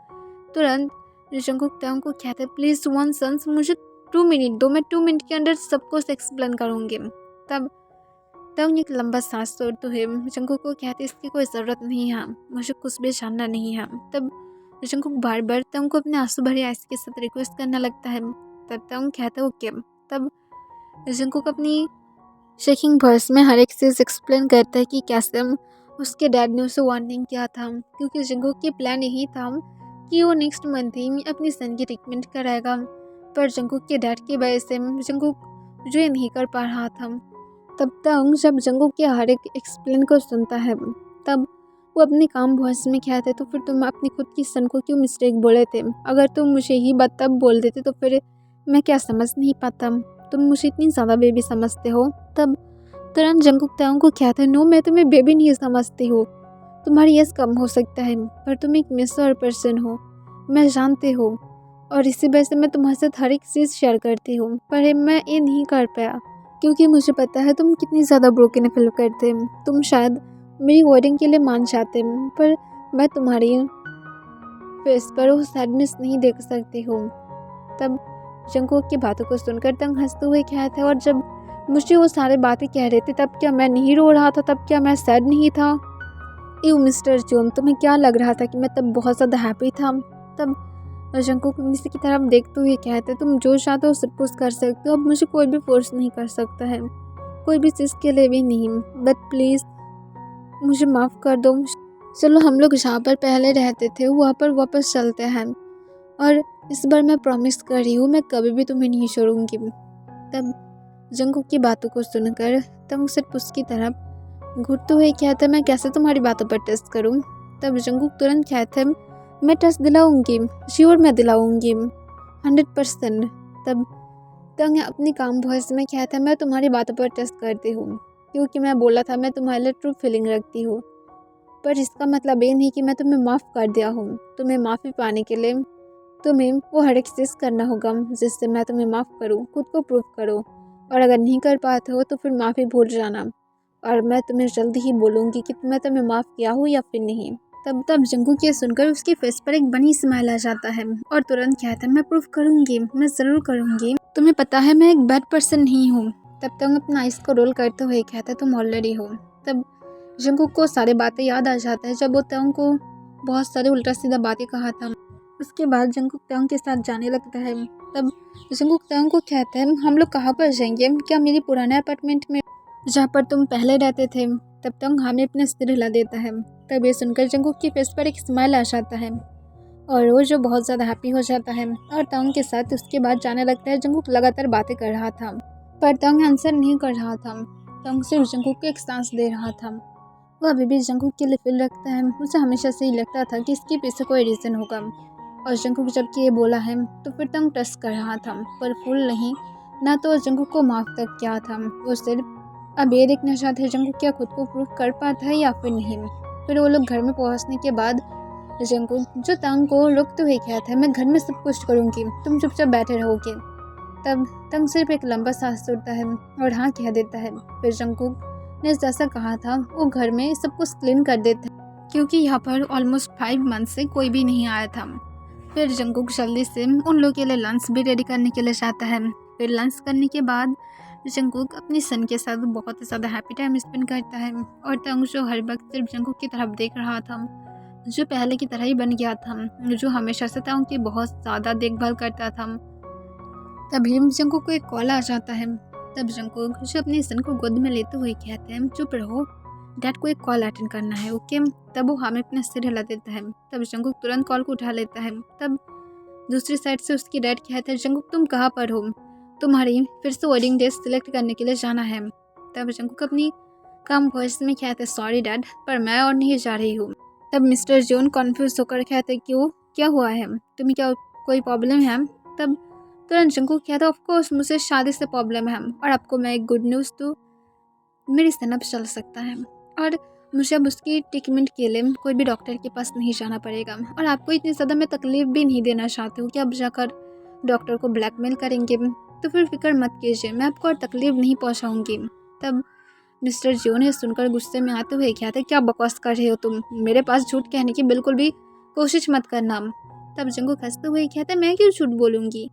तुरंत जंगकुक तंग को कहता है, प्लीज़ वन सेंस, मुझे 2 मिनट दो, मैं 2 मिनट के अंदर सब कुछ एक्सप्लेन करूँगी। तब तंग एक लंबा सांस छोड़ते हुए जंगकुक को कहते, इसकी कोई ज़रूरत नहीं है, मुझे कुछ भी जानना नहीं है। तब जंगकुक बार बार तंग को अपने आंसू भरी आइस के साथ रिक्वेस्ट करने लगता है। तब तंग कहता है, ओके। तब जंगकुक अपनी शेकिंग वॉइस में हर एक चीज़ एक्सप्लेन करता है कि कैसे उसके डैड ने उसे वार्निंग किया था, क्योंकि जंगकुक की प्लान यही था कि वो नेक्स्ट मंथ ही अपनी सन की ट्रीटमेंट कराएगा। पर जंगकुक के डैड की वजह से जंगकुक जो ये नहीं कर पा रहा था। तब तंग जब जंगकुक के हर एक एक्सप्लेन को सुनता है, तब वो अपने काम वॉइस में कहते, तो फिर तुम अपनी खुद की सन को क्यों मिस्टेक बोले थे? अगर तुम मुझे ही बात तब बोल देते तो फिर मैं क्या समझ नहीं पाता? तुम मुझे इतनी ज़्यादा बेबी समझते हो। तब तुरंत जंगकुक ताओं को कहते, नो, मैं तुम्हें बेबी नहीं समझती हूँ। तुम्हारी एज कम हो सकता है, पर तुम एक मैच्योर पर्सन हो, मैं जानती हूँ, और इसी वजह से मैं तुम्हारे साथ हर एक चीज़ शेयर करती हूँ। पर मैं ये नहीं कर पाया क्योंकि मुझे पता है तुम कितनी ज़्यादा ब्रोकन फील करते। तुम शायद मेरी वेडिंग के लिए मान जाते, पर मैं तुम्हारी फेस पर वो सैडनेस नहीं देख सकती हूँ। तब जंगकुक की बातों को सुनकर तंग हंसते हुए कहता है, और जब मुझे वो सारी बातें कह रहे थे तब क्या मैं नहीं रो रहा था? तब क्या मैं सैड नहीं था? यू मिस्टर जोम, तुम्हें क्या लग रहा था कि मैं तब बहुत ज़्यादा हैप्पी था? तब जंगकुक नीचे की तरफ देखते हुए कहते, तुम जो चाहते हो सब कुछ कर सकते हो, अब मुझे कोई भी फोर्स नहीं कर सकता है, कोई भी चीज़ के लिए भी नहीं। बट प्लीज़ मुझे माफ़ कर दो। चलो हम लोग जहाँ पर पहले रहते थे वहाँ पर वापस चलते हैं, और इस बार मैं प्रॉमिस कर रही हूँ मैं कभी भी तुम्हें नहीं छोड़ूंगी। तब जंगकुक की बातों को सुनकर तंग सिर्फ उसकी तरफ घूरते हुए कहता है, मैं कैसे तुम्हारी बातों पर टेस्ट करूँ? तब जंगकुक तुरंत कहता है, मैं टेस्ट दिलाऊंगी, श्योर मैं दिलाऊंगी 100%। तब तंग अपनी काम वॉइस में कहता है, मैं तुम्हारी बातों पर टेस्ट करती हूँ क्योंकि मैं बोला था मैं तुम्हारे लिए ट्रू फीलिंग रखती हूँ, पर इसका मतलब ये नहीं कि मैं तुम्हें माफ़ कर दिया हूँ। तुम्हें माफ़ी पाने के लिए तुम्हें वो हर एक चीज़ करना होगा जिससे मैं तुम्हें माफ़ करूँ। खुद को प्रूव करो, और अगर नहीं कर पाते हो तो फिर माफ़ी भूल जाना, और मैं तुम्हें जल्दी ही बोलूँगी कि मैं तुम्हें माफ़ किया हूँ या फिर नहीं। तब जंगकुक ये सुनकर उसके फेस पर एक बनी स्माइल आ जाता है और तुरंत कहता है, मैं प्रूव करूँगी, मैं ज़रूर करूँगी, तुम्हें पता है मैं एक बैड पर्सन नहीं हूँ। तब तंग अपना आइस को रोल करते हुए कहता है, तुम ऑलरेडी हो। तब जंगकुक को सारी बातें याद आ जाता है जब वो तंग को बहुत सारे उल्टा सीधा बातें कहा था। उसके बाद जंगकुक तंग के साथ जाने लगता है। तब जंगकुक तंग को कहता है, हम लोग कहाँ पर जाएंगे? क्या मेरे पुराने अपार्टमेंट में जहाँ पर तुम पहले रहते थे? तब तंग हमें अपने सिर हिला देता है। तब ये सुनकर जंगकुक की फेस पर एक स्माइल आ जाता है और वो जो बहुत ज़्यादा हैप्पी हो जाता है और तंग के साथ उसके बाद जाने लगता है। जंगकुक लगातार बातें कर रहा था पर तंग आंसर नहीं कर रहा था। तंग सिर्फ जंगकुक को एक सांस दे रहा था। वो अभी भी जंगकुक के लिए फील रखता है। मुझे हमेशा से ही लगता था कि इसके पीछे कोई रीज़न होगा, और जंगकुक जबकि ये बोला है तो फिर तंग ट्रस्ट कर रहा था, पर फुल नहीं। ना तो जंगकुक को माफ़ तक किया था, वो सिर्फ अब ये देखना चाहते हैं जंगकुक क्या खुद को प्रूव कर पाता है या फिर नहीं। फिर वो लोग घर में पहुंचने के बाद जंगकुक जो तंग को रोकते हुए कहता है, मैं घर में सब कुछ करूँगी, तुम चुपचाप बैठे रहोगे। तब तंग सिर्फ एक लंबा सांस छोड़ता है और हाँ कह देता है। फिर जंगकुक ने जैसा कहा था वो घर में सब कुछ क्लीन कर देता है, क्योंकि यहाँ पर ऑलमोस्ट 5 मंथ से कोई भी नहीं आया था। फिर जंगकुक जल्दी से उन लोगों के लिए लंच भी रेडी करने के लिए जाता है। फिर लंच करने के बाद जंगकुक अपनी सन के साथ बहुत ज़्यादा हैप्पी टाइम स्पेंड करता है, और तंग जो हर वक्त सिर्फ जंगकुक की तरफ देख रहा था, जो पहले की तरह ही बन गया था, जो हमेशा से तंग की बहुत ज़्यादा देखभाल करता था। तभी जंगकुक को एक कॉल आ जाता है। तब जंकुक जो अपनी सन को गोद में लेते हुए कहते हैं चुप रहो, डैड को एक कॉल अटेंड करना है, ओके। तब वो हमें अपना सिर हिला देता है। तब जंकुक तुरंत कॉल को उठा लेता है। तब दूसरी साइड से उसकी डैड कहते हैं जंकुक तुम कहाँ पर हो, तुम्हारी फिर से वेडिंग डेट सिलेक्ट करने के लिए जाना है। तब जंकुक अपनी कम वॉइस में कहते हैं सॉरी डैड, पर मैं और नहीं जा रही हूँ। तब मिस्टर जोन कन्फ्यूज होकर कहते क्यों, क्या हुआ है, तुम्हें क्या कोई प्रॉब्लम है। तब तुरंत जंकुक कहता ऑफ कोर्स मुझे शादी से प्रॉब्लम है, और आपको मैं एक गुड न्यूज़ दूँ, मेरी सन अब चल सकता है और मुझे अब उसकी ट्रीटमेंट के लिए कोई भी डॉक्टर के पास नहीं जाना पड़ेगा, और आपको इतनी ज़्यादा मैं तकलीफ भी नहीं देना चाहती हूँ कि अब जाकर डॉक्टर को ब्लैकमेल करेंगे, तो फिर फिक्र मत कीजिए, मैं आपको और तकलीफ नहीं पहुँचाऊँगी। तब मिस्टर जियो ने सुनकर गुस्से में आते हुए कहते क्या बकवास कर रहे हो तुम, मेरे पास झूठ कहने की बिल्कुल भी कोशिश मत करना। तब जंकुक हंसते हुए कहते मैं क्यों झूठ बोलूँगी,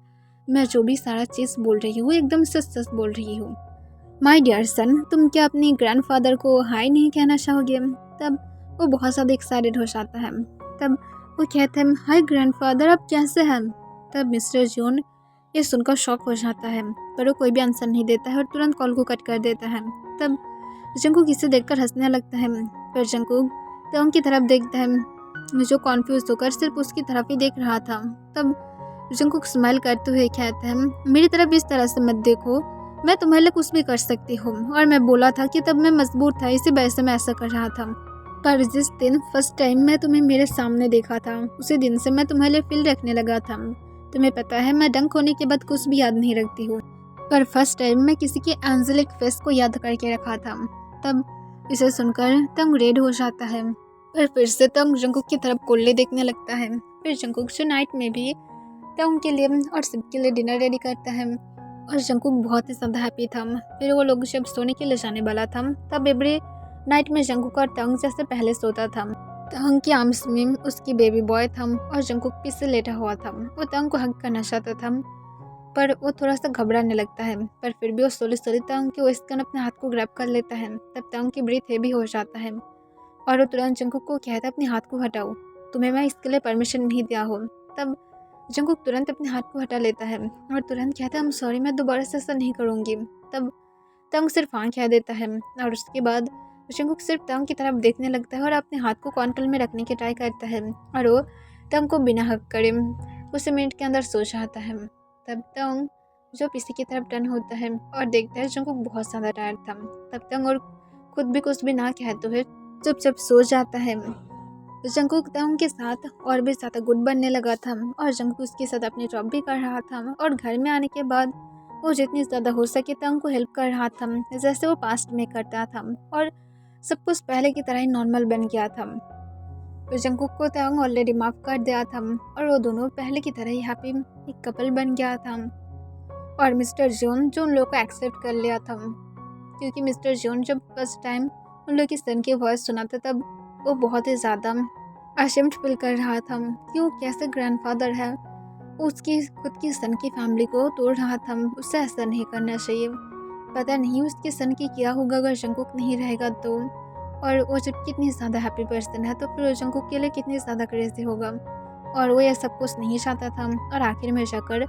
मैं जो भी सारा चीज़ बोल रही हूँ एकदम सच सच बोल रही हूँ। माय डियर सन, तुम क्या अपनी ग्रैंडफादर को हाय नहीं कहना चाहोगे। तब वो बहुत ज़्यादा एक्साइटेड हो जाता है। तब वो कहते हैं हाय ग्रैंडफादर, आप कैसे हैं। तब मिस्टर जॉन ये सुनकर शॉक हो जाता है, पर वो कोई भी आंसर नहीं देता है और तुरंत कॉल को कट कर देता है। तब जंकुक इसे देखकर हंसने लगता है, पर जंकुक तंग की तरफ देखता है जो कॉन्फ्यूज होकर सिर्फ उसकी तरफ ही देख रहा था। तब जंकुक स्माइल करते हुए कहता है मेरी तरफ इस तरह से मत देखो, मैं तुम्हारे लिए कुछ भी कर सकती हूँ, और मैं बोला था कि तब मैं मजबूर था, इसी वजह से मैं ऐसा कर रहा था। पर जिस दिन फर्स्ट टाइम मैं तुम्हें मेरे सामने देखा था, उसी दिन से मैं तुम्हारे लिए फील रखने लगा था। तुम्हें पता है मैं डंक होने के बाद कुछ भी याद नहीं रखती हूँ, पर फर्स्ट टाइम मैं किसी के एंजेलिक फेस को याद करके रखा था। तब इसे सुनकर तंग रेड हो जाता है, पर फिर से तंग जंकुक की तरफ कोल्ले देखने लगता है। फिर जंकुक जो नाइट में भी तंग के लिए और सबके लिए डिनर रेडी करता है, और जंकुक बहुत ही ज़्यादा हैप्पी था। फिर वो लोग जब सोने के लिए जाने वाला था, तब एवरी नाइट में जंकुक और तंग जैसे पहले सोता था। तंग की आर्म्स में उसकी बेबी बॉय था और जंकुक पीछे लेटा हुआ था। वो तंग को हग करना चाहता था, पर वो थोड़ा सा घबराने लगता है, पर फिर भी वो सोली तंग के वेस्टर्न अपने हाथ को ग्रैब कर लेता है। तब तंग की ब्रीथ हेवी हो जाता है और वो तुरंत जंकुक को कहता है अपने हाथ को हटाओ, तुम्हें मैं इसके लिए परमिशन नहीं दिया हो। तब जंकुक तुरंत अपने हाथ को हटा लेता है और तुरंत कहता है I'm सॉरी, मैं दोबारा से ऐसा नहीं करूँगी। तब तंग सिर्फ हाँ कह देता है, और उसके बाद जंकुक सिर्फ तंग की तरफ देखने लगता है और अपने हाथ को कंट्रोल में रखने की ट्राई करता है, और वो तंग को बिना हक करे उस मिनट के अंदर सो जाता है। तब तंग जो पीछे की तरफ टर्न होता है और देखता है जंकुक बहुत ज़्यादा टायर्ड था। तब तंग और खुद भी कुछ भी ना कहते हुए चुपचाप सो जाता है। जंकुक तंग के साथ और भी ज़्यादा गुड बनने लगा था, और जंकुक उसके साथ अपनी जॉब भी कर रहा था, और घर में आने के बाद वो जितनी ज़्यादा हो सके तंग को हेल्प कर रहा था, जैसे वो पास्ट में करता था, और सब कुछ पहले की तरह ही नॉर्मल बन गया था। जंकुक को तंग ऑलरेडी माफ़ कर दिया था, और वो दोनों पहले की तरह ही हैप्पी एक कपल बन गया था। और मिस्टर जॉन जो उन लोगों को एक्सेप्ट कर लिया था, क्योंकि मिस्टर जॉन जब फर्स्ट टाइम उन लोग की सन की वॉइस सुना था, तब वो बहुत ही ज़्यादा अशेम्ड फील कर रहा था कि वो कैसे ग्रैंडफादर है, उसकी खुद की सन की फैमिली को तोड़ रहा था। उससे ऐसा नहीं करना चाहिए। पता नहीं उसके सन की क्या होगा अगर जंकुक नहीं रहेगा तो, और वो जब कितनी ज़्यादा हैप्पी पर्सन है तो फिर जंकुक के लिए कितनी ज़्यादा क्रेजी होगा, और वो ये सब कुछ नहीं चाहता था, और आखिर में जाकर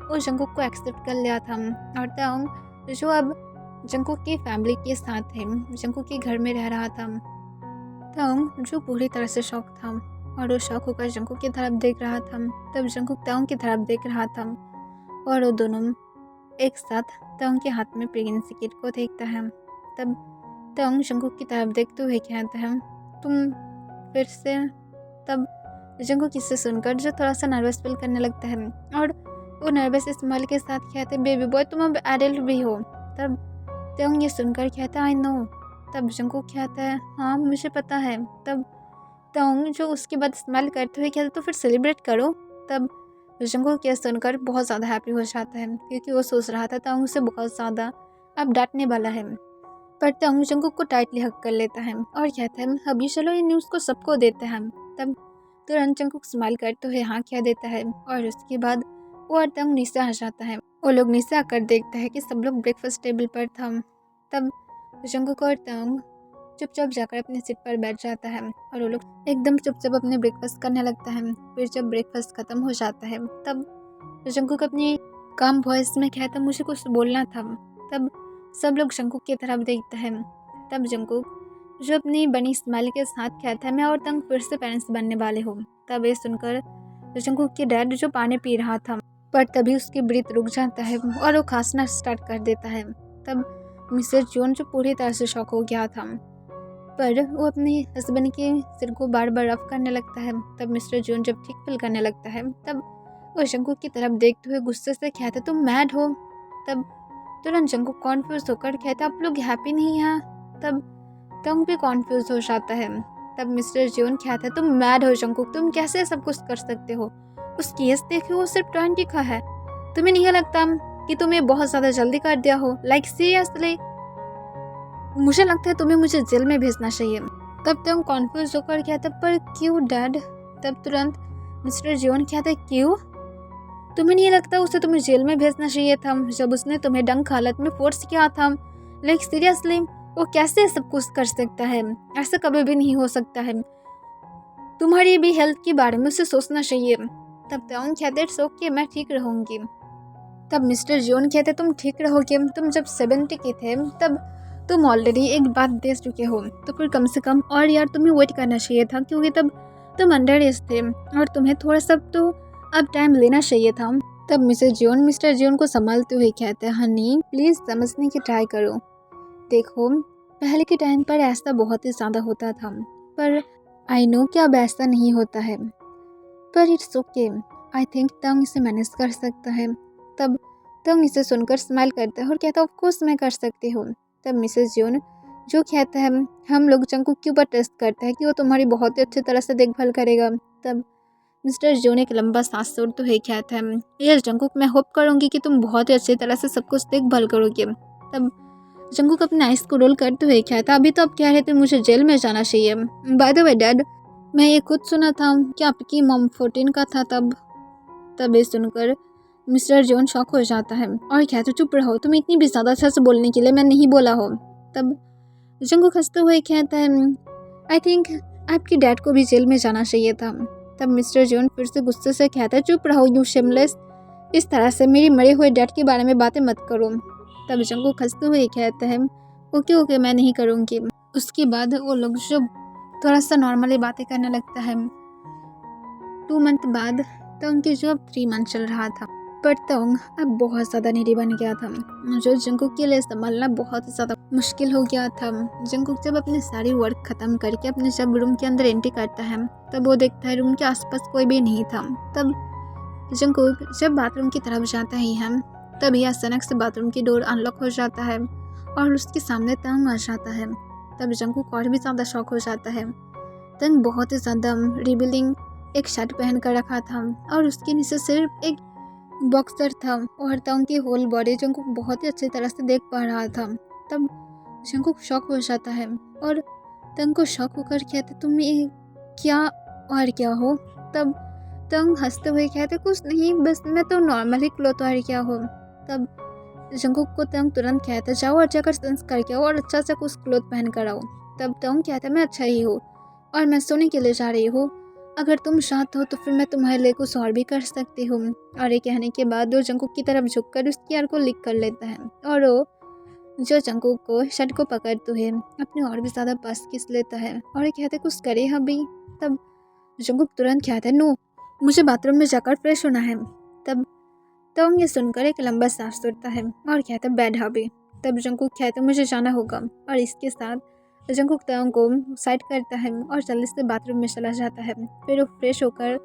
वो जंकुक को एक्सेप्ट कर लिया था। और तंग जो अब जंकुक की फैमिली के साथ है, जंकुक के घर में रह रहा था, तंग जो पूरी तरह से शॉक था, और वो शॉक होकर जंकुक की तरफ देख रहा था। तब जंकुक तंग की तरफ देख रहा था, और वो दोनों एक साथ तंग के हाथ में प्रेगनेंसी किट को देखता है। तब तंग जंकुक की तरफ देखते हुए कहता है तुम फिर से। तब जंकुक इससे सुनकर जो थोड़ा सा नर्वस फील करने लगता है, और वो नर्वस स्माइल के साथ कहते बेबी बॉय तुम अब एडल्ट भी हो। तब तंग ये सुनकर कहता आई नो। तब जंकुक कहता है हाँ मुझे पता है। तब तंग जो उसके बाद स्माइल करते हुए कहता तो फिर सेलिब्रेट करो। तब जंकुक यह सुनकर बहुत ज़्यादा हैप्पी हो जाता है, क्योंकि वो सोच रहा था तंग उसे बहुत ज़्यादा अब डांटने वाला है। पर तंग जंकुक को टाइटली हक कर लेता है और कहता है अभी चलो ये न्यूज़ को सबको देते हैं। तब तुरंत जंकुक स्माइल करते हुए हाँ कह देता है, और उसके बाद वो और तंग नीचे आ जाता है। वो लोग नीचे आकर देखता है कि सब लोग ब्रेकफास्ट टेबल पर था। तब जंकुक और तंग चुपचाप जाकर अपने सीट पर बैठ जाता है, और वो लोग एकदम चुपचाप अपने ब्रेकफास्ट करने लगता है। फिर जब ब्रेकफास्ट खत्म हो जाता है, तब जंकुक अपनी काम वॉइस में कहता मुझे कुछ बोलना था। तब सब लोग जंकुक की तरफ देखते हैं। तब जंकुक जो अपनी बनी स्माइल के साथ कहता है, मैं और तंग फिर से पेरेंट्स बनने वाले हूँ। तब ये सुनकर जंकुक के डैड जो पानी पी रहा था, पर तभी उसकी ब्रीथ रुक जाता है और वो खांसना स्टार्ट कर देता है। तब मिसेस जोन जो पूरी तरह से शॉक हो गया था, पर वो अपने हस्बैंड के सिर को बार बार रफ करने लगता है। तब मिस्टर जोन जब ठीक फील करने लगता है, तब वो जंकुक की तरफ देखते हुए गुस्से से कहता, तुम मैड हो। तब तुरंत जंकुक कॉन्फ्यूज होकर कहता, आप लोग हैप्पी नहीं हैं। तब तंग भी कॉन्फ्यूज हो जाता है। तब मिस्टर जोन कहता है, तुम मैड हो जंकुक, तुम कैसे सब कुछ कर सकते हो? उस केस देखे वो सिर्फ 20 का है, तुम्हें नहीं लगता कि तुम्हें बहुत ज़्यादा जल्दी कर दिया हो? लाइक सीरियसली, मुझे लगता है तुम्हें मुझे जेल में भेजना चाहिए। तब तंग कॉन्फ्यूज होकर कहता, पर क्यों डैड? तब तुरंत मिस्टर जोन कहता है, क्यों? तुम्हें नहीं लगता उसे तुम्हें जेल में भेजना चाहिए था जब उसने तुम्हें डंक हालत में फोर्स किया था? लाइक सीरियसली, वो कैसे सब कुछ कर सकता है? ऐसा कभी भी नहीं हो सकता है। तुम्हारी भी हेल्थ के बारे में उसे सोचना चाहिए। तब तंग कहते, इट्स ओके, मैं ठीक रहूंगी। तब मिस्टर जोन कहते, तुम ठीक रहोगे? तुम जब 70 के थे तब तुम ऑलरेडी एक बात दे चुके हो, तो फिर कम से कम और यार तुम्हें वेट करना चाहिए था, क्योंकि तब तुम अंडर एज थे और तुम्हें थोड़ा सा तो अब टाइम लेना चाहिए था। तब मिस्टर जोन को संभालते हुए कहते हैं, हनी प्लीज़ समझने की ट्राई करो। देखो, पहले के टाइम पर ऐसा बहुत ही ज़्यादा होता था, पर आई नो कि अब ऐसा नहीं होता है, पर इट्स ओके। आई थिंक तंग इसे मैनेज कर सकता है। तब तंग इसे सुनकर स्माइल करता है और कहता है, ऑफ कोर्स मैं कर सकती हूँ। तब मिसेस जोन जो कहता है, हम लोग जंकुक के ऊपर ट्रस्ट करते हैं कि वो तुम्हारी बहुत ही अच्छी तरह से देखभाल करेगा। तब मिस्टर जोन एक लंबा सांस छोड़ते हुए कहता है, यस जंकुक, मैं होप करूँगी कि तुम बहुत ही अच्छी तरह से सब कुछ देखभाल करोगे। तब जंकुक अपने आइस को रोल करते हुए कहता, अभी तो आप कह रहे थे मुझे जेल में जाना चाहिए। बाय द वे डैड, मैं ये खुद सुना था कि आपकी मॉम 14 का था। तब ये सुनकर मिस्टर जोन शॉक हो जाता है और कहते, चुप रहो, तुम इतनी भी ज़्यादा अच्छा से बोलने के लिए मैं नहीं बोला हो। तब जंकुक हंसते हुए कहता है, आई थिंक आपकी डैड को भी जेल में जाना चाहिए था। तब मिस्टर जोन फिर से गुस्से से कहता है, चुप रहो यू शेमलेस, इस तरह से मेरी मरे हुए डैड के बारे में बातें मत करो। तब जंकुक हंसते हुए कहता है, ओके ओके, मैं नहीं करूँगी। उसके बाद वो लोग जो थोड़ा सा नॉर्मली बातें करने लगता है। 2 मंथ बाद तंग की जो अब 3 मंथ चल रहा था, पर तंग अब बहुत ज़्यादा नेडी बन गया था, जो जंकुक के लिए संभालना बहुत ज़्यादा मुश्किल हो गया था। जंकुक जब अपनी सारी वर्क ख़त्म करके अपने जब रूम के अंदर एंट्री करता है, तब वो देखता है रूम के आसपास कोई भी नहीं था। तब जंकुक जब बाथरूम की तरफ जाता ही है, तभी अचानक से बाथरूम की डोर अनलॉक हो जाता है और उसके सामने तंग आ जाता है। तब जंकुक और भी ज़्यादा शॉक हो जाता है। तंग बहुत ही ज़्यादा रिबलिंग एक शर्ट पहन कर रखा था और उसके नीचे सिर्फ एक बॉक्सर था और तंग की होल बॉडी जंकुक बहुत ही अच्छी तरह से देख पा रहा था। तब जंकुक शॉक हो जाता है और तंग को शॉक होकर कहते, तुम ये क्या और क्या हो? तब तंग हंसते हुए कहते, कुछ नहीं, बस मैं तो नॉर्मली क्लॉथ और क्या हो। तब जंकुक को तंग तुरंत कहता, जाओ और जाकर सेंस करके आओ और अच्छा सा कुछ क्लॉथ पहन कर आओ। तब तंग कहता, मैं अच्छा ही हूँ और मैं सोने के लिए जा रही हूँ, अगर तुम चाहते हो तो फिर मैं तुम्हारे लिए कुछ और भी कर सकती हूँ। और ये कहने के बाद वो जंकुक की तरफ झुककर उसकी यार को लिक कर लेता है और वो जो जंकुक को शर्ट को पकड़ते हुए अपने और भी ज़्यादा पास खींच लेता है और ये कहते, कुछ करे अभी। तब जंकुक तुरंत कहता है, नो, मुझे बाथरूम में जाकर फ्रेश होना है। तब तंग ये सुनकर एक लंबा सांस छोड़ता है और कहता है, बैड हॉबी। तब जंकुक कहता है, मुझे जाना होगा, और इसके साथ जंकुक तंग को साइड करता है और जल्दी से बाथरूम में चला जाता है। फिर वो फ्रेश होकर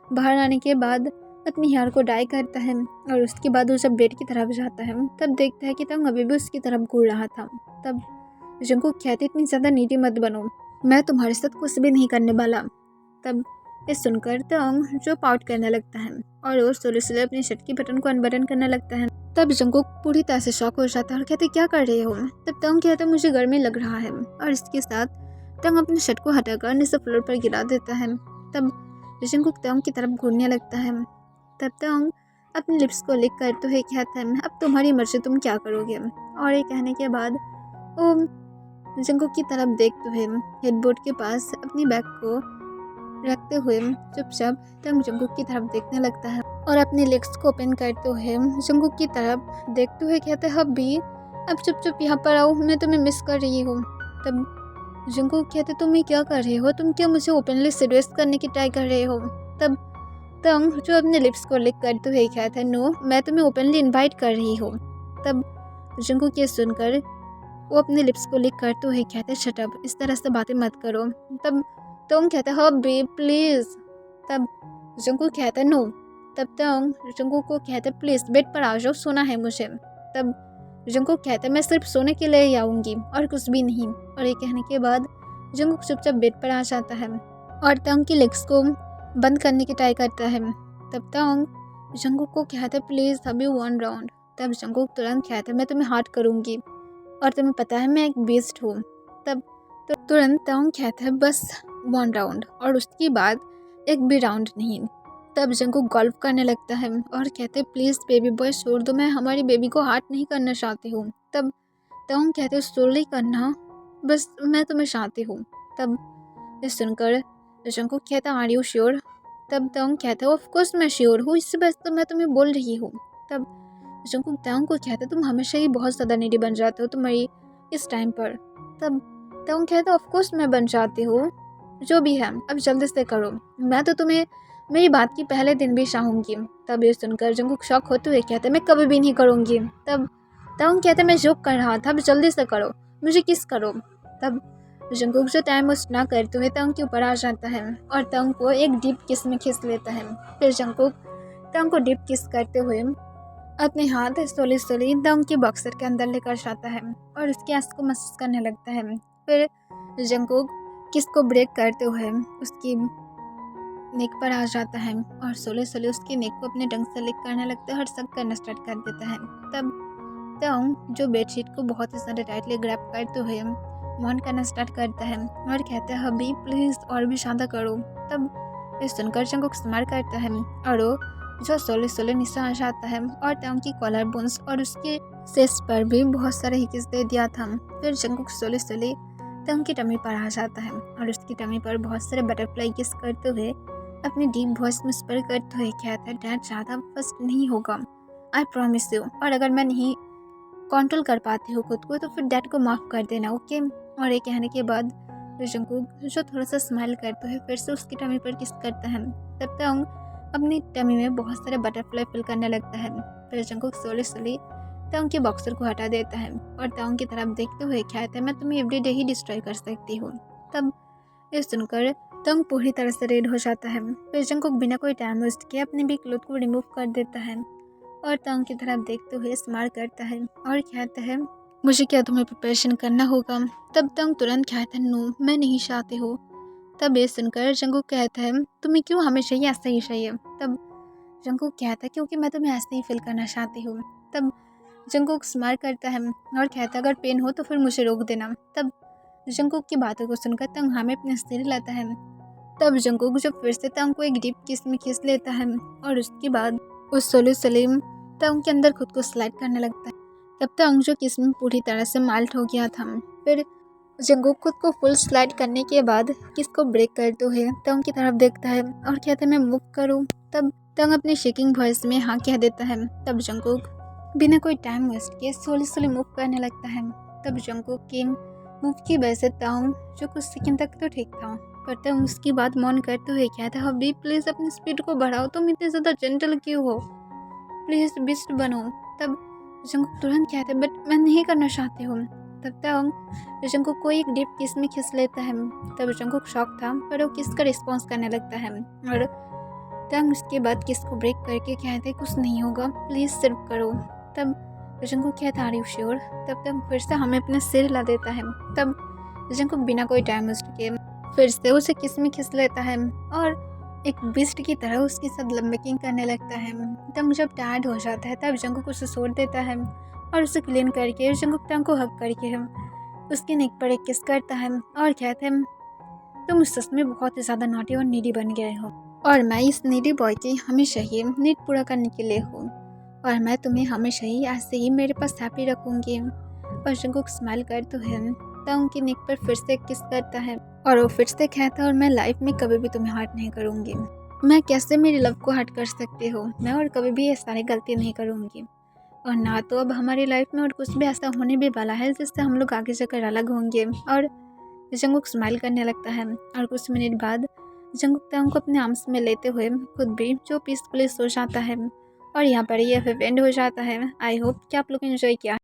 बाहर आने के बाद अपनी हेयर को डाई करता है और उसके बाद वो जब बेड की तरफ जाता है, तब देखता है कि तंग अभी भी उसकी तरफ घूर रहा था। तब जंकुक कहते, इतनी ज़्यादा नीडी मत बनो, मैं तुम्हारे साथ कुछ भी नहीं करने वाला। तब ये सुनकर तंग जो पाउट करने लगता है और वो स्लो अपनी शर्ट की बटन को अनबटन करने लगता है। तब जंकुक पूरी तरह से शॉक हो जाता है और कहते, क्या कर रहे हो? तब तंग कहता है, मुझे गर्मी लग रहा है, और इसके साथ तंग अपनी शर्ट को हटाकर नीचे फ्लोर पर गिरा देता है। तब जंकुक तंग की तरफ घूरने लगता है। तब तंग अपने लिप्स को लिक करते हुए कहता है, अब तुम्हारी मर्जी, तुम क्या करोगे? और ये कहने के बाद वो जंकुक की तरफ देखते हुए हेडबोर्ड के पास अपनी बैग को रखते हुए चुपचाप तंग जंकुक की तरफ देखने लगता है और अपने लेग्स को ओपन करते हुए जंकुक की तरफ देखते हुए कहते हैं, हब्बी अब चुप-चुप यहाँ पर आओ, मैं तुम्हें मिस कर रही हूँ। तब जंगकुक कहते तुम ये क्या कर रहे हो? तुम क्या मुझे ओपनली सीड्यूस करने की ट्राई कर रहे हो? तब तंग जो अपने लिप्स को लिक करते हुए कहता है नो, मैं तुम्हें ओपनली इनवाइट कर रही हूँ। तब जंगकुक ये सुनकर वो अपने लिप्स को लिक करते हुए कहते शट अप, इस तरह से बातें मत करो। तब तंग कहता है हाँ बेब प्लीज़। तब जंगकुक कहता है नो। तब तंग जंगकुक को कहता है प्लीज़ बेड पर आ जाओ, सोना है मुझे। तब जंगकुक कहता है मैं सिर्फ सोने के लिए ही आऊँगी और कुछ भी नहीं। और ये कहने के बाद जंगकुक चुपचाप बेड पर आ जाता है और तंग की लेग्स को बंद करने की ट्राई करता है। तब तंग जंगकुक को कहता है प्लीज़ अभी 1 राउंड। तब जंगकुक तुरंत कहता है मैं तुम्हें हार्ट करूँगी और तुम्हें पता है मैं एक बीस्ट हूँ। तब तुरंत तंग कहता है बस 1 राउंड और उसके बाद एक भी राउंड नहीं। तब जंगकुक गॉल्फ करने लगता है और कहते हैं प्लीज़ बेबी बॉय छोड़ दो, मैं हमारी बेबी को हार्ट नहीं करना चाहती हूँ। तब तंग कहते स्लोली करना, बस मैं तुम्हें चाहती हूँ। तब ये सुनकर जंगकुक कहता आर यू श्योर? तब तंग कहता है ऑफ कोर्स मैं श्योर हूँ, इससे बस तो मैं तुम्हें बोल रही हूँ। तब जंगकुक तंग को कहता तुम हमेशा ही बहुत ज़्यादा नीडी बन जाते हो तुम्हारी इस टाइम पर। तब तंग कहता ऑफ कोर्स मैं बन जाती हूँ, जो भी है अब जल्दी से करो, मैं तो तुम्हें मेरी बात की पहले दिन भी चाहूँगी। तब ये सुनकर जंगकुक शॉक होते हुए कहते मैं कभी भी नहीं करूँगी। तब तंग कहते मैं जोक कर रहा था, अब जल्दी से करो, मुझे किस करो। तब जंगकुक जो टाइम वेस्ट ना करते हुए तंग के ऊपर आ जाता है और तंग को एक डीप किस में खींच लेता है। फिर जंगकुक तंग को डीप किस करते हुए अपने हाथ सोली सोली तंग के बॉक्सर के अंदर लेकर जाता है और उसके आंस को मसाज करने लगता है। फिर जंगकुक किस को ब्रेक करते हुए उसकी नेक पर आ जाता है और सोले सोले उसकी नेक को अपने ढंग से लिक करने लगता है और सक करना स्टार्ट कर देता है। तब तंग जो बेडशीट को बहुत ही ज़्यादा टाइटली ग्रैब करते हुए मौन करना स्टार्ट करता है और कहता है हबी प्लीज़ और भी ज़्यादा करो। तब ये सुनकर जंगकुक स्माइल करता है और वो जो सोले सोले नीचे आ जाता है और तंग की कॉलर बोन्स और उसके चेस्ट पर भी बहुत सारे हिकिस दे दिया था। फिर जंगकुक सोले सोले तंग की टमी पर आ जाता है और उसकी टमी पर बहुत सारे बटरफ्लाई किस करते हुए अपनी डीप वॉइस में स्पर करते हुए कहता है डैड ज़्यादा फर्स्ट नहीं होगा, आई प्रॉमिस यू, और अगर मैं नहीं कंट्रोल कर पाती हूँ खुद को तो फिर डैड को माफ़ कर देना, ओके। और ये कहने के बाद जंगकुक जो थोड़ा सा स्माइल करते हुए फिर से उसकी टमी पर किस करता है। तब तंग अपनी टमी में बहुत सारे बटरफ्लाई फिल करने लगता है। फिर जंगकुक सोले सोले तंग के बॉक्सर को हटा देता है और तंग की तरफ देखते हुए कहता है मैं तुम्हें एवरीडे ही डिस्ट्रॉय कर सकती हूँ। तब ये सुनकर तंग पूरी तरह से रेड हो जाता है। फिर जंगकुक बिना कोई टाइम वेस्ट किए अपने भी क्लोथ को रिमूव कर देता है और तंग की तरफ देखते हुए स्माइल करता है और कहता है मुझे क्या तुम्हें प्रिपरेशन करना होगा। तब तंग तुरंत कहता है नो मैं नहीं चाहती हूँ। तब ये सुनकर जंगकुक कहता है तुम्हें क्यों हमेशा ही ऐसा ही चाहिए। तब जंगकुक कहता है क्योंकि मैं तुम्हें ऐसे ही फील करना चाहती हूँ। तब जंगकुक स्माइल करता है और कहता है अगर पेन हो तो फिर मुझे रोक देना। तब जंगकुक की बातों को सुनकर तंग हमें अपने सिर हिलाता है। तब जंगकुक जो फिर से तंग को एक डीप किस में खींच लेता है और उसके बाद उस सोले सलीम तंग के अंदर खुद को स्लाइड करने लगता है। तब तंग जो किस में पूरी तरह से माल्ट हो गया था। फिर जंगकुक खुद को फुल स्लाइड करने के बाद किस को ब्रेक करते हुए तंग की तरफ देखता है और कहता है मैं मूव करूँ। तब तंग अपनी शेकिंग वॉइस में हाँ कह देता है। तब जंगकुक बिना कोई टाइम वेस्ट किए सोले सोले मूव करने लगता है। तब जंगकुक के मूव की वजह से तंग जो कुछ सेकंड तक तो ठीक था पर तंग उसकी बात मौन करते हुए कहता है हबी प्लीज़ अपनी स्पीड को बढ़ाओ, तुम इतने ज़्यादा जेंटल क्यों हो, प्लीज़ बिस्ट बनो। तब जंगकुक तुरंत कहता है बट मैं नहीं करना चाहती हूँ। तब तंग जंगकुक को एक डीप किस में खींच लेता है। तब जंगकुक शॉक था पर वो किस का रिस्पॉन्स करने लगता है और तंग उसके बाद किस को ब्रेक करके कहते हैं कुछ नहीं होगा प्लीज़ सिर्फ करो। तब जंगकुक कहता आर यू श्योर। तब तंग फिर से हमें अपने सिर हिला देता है। तब जंगकुक बिना कोई टाइम वेस्ट किए फिर से उसे किस में खींच लेता है और एक बिस्ट की तरह उसके साथ लंबकिंग करने लगता है। तब जब टायर्ड हो जाता है तब जंगकुक उसे छोड़ देता है और उसे क्लीन करके जंगकुक तंग को हक करके उसके नेक पर एक किस करता है और कहते हैं तुम सच में बहुत ही ज़्यादा नॉटी और नीडी बन गए हो और मैं इस नीडी बॉय की हमेशा ही नीड पूरा करने के लिए हूँ और मैं तुम्हें हमेशा ही ऐसे ही मेरे पास हैप्पी रखूँगी। और जंगकुक स्माइल करते हुए तंग की नेक पर फिर से किस करता है और वो फिर से कहता है और मैं लाइफ में कभी भी तुम्हें हर्ट नहीं करूँगी, मैं कैसे मेरी लव को हर्ट कर सकती हूँ, मैं और कभी भी ये सारी गलती नहीं करूँगी, और ना तो अब हमारी लाइफ में और कुछ भी ऐसा होने भी वाला है जिससे हम लोग आगे चलकर अलग होंगे। और जंगकुक स्माइल करने लगता है और कुछ मिनट बाद जंगकुक तांग को अपने आर्म्स में लेते हुए खुद भी जो पीसफुली सो जाता है। और यहाँ पर ये एंड हो जाता है। आई होप कि आप लोग एंजॉय किया।